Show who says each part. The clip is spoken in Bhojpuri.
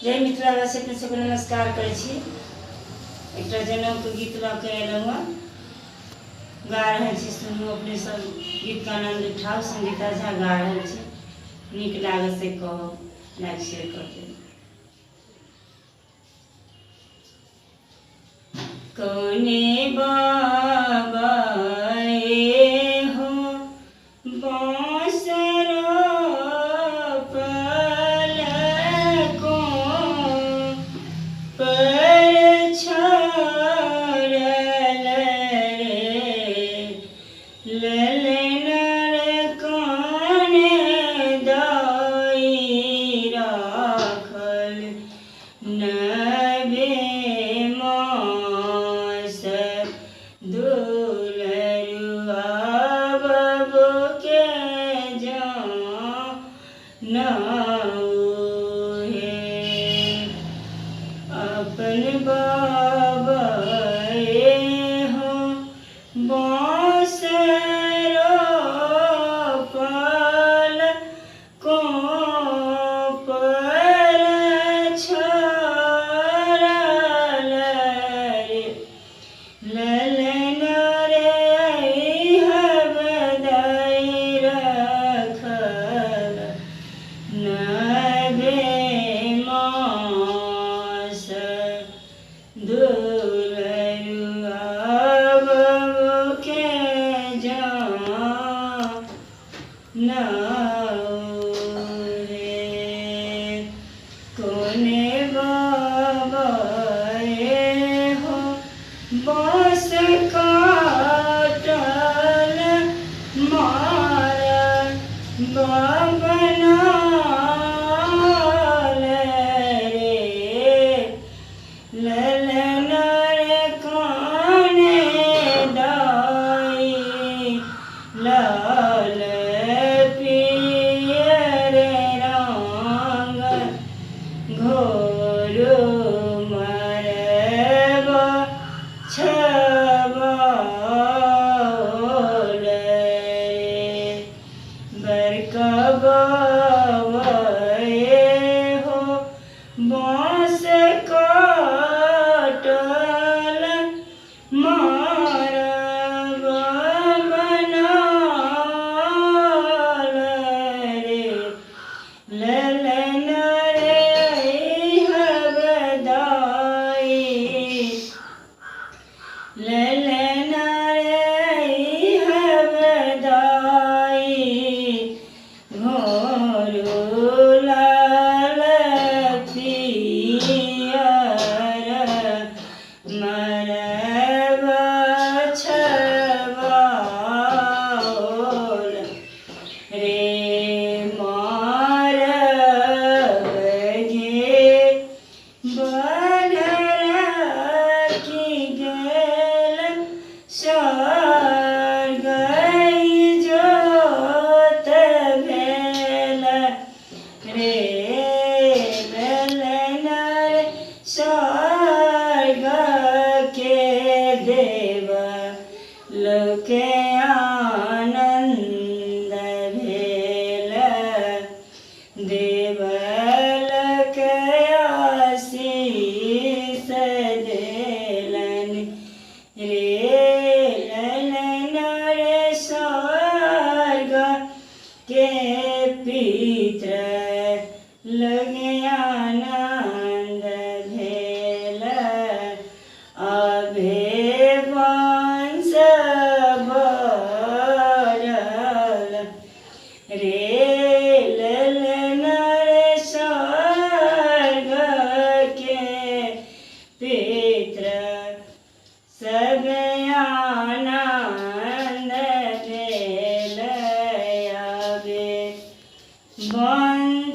Speaker 1: जय मिथिलावासी अपने सबके नमस्कार करै छी। एकटा जनौके गीत लऽ के अयलहुँ हँ, गा रहल छी, सुनू अपने सब गीतके आनंद उठाउ। संगीता झा गा रहल छी, नीक लागत से कहब, लाइक शेयर कर देब। कौने बाबा हो बांसुरो पलकों पर छाड़ल रे, ललनर काने दाई राखल नबे मास दुलरुआ बाबू के जानऊ हे। अपन बाबा हो बांसुरो पलकों पर छाड़ल रे, ललना रे बधाई रखल नबे मास दुलरुआ बाबू के जानऊ रे। कौने बाबा हो बांस काटल मार बनल रे, ललना रे काने दाई लाल पियर रंग घोर मरबा छबाल रे। बड़का बाबा हो बांस काटल मारबा बनल रे, ललना रे बधाई, ललना रे बधाई घोरू लाल पियर मरबा छबाल रे। मारब गे बधर की गेल स्वर्ग जोत भेल रे, ललना रे स्वर्ग के देव लोके आनंद भेल, देवलोक आशीष देलन रे, ललना रे स्वर्ग के पितर लगे आनंद भेल। अभे वंश बढ़ल रे, ललना रे स्वर्ग के पितर सब आनंद भेल। अबे वंश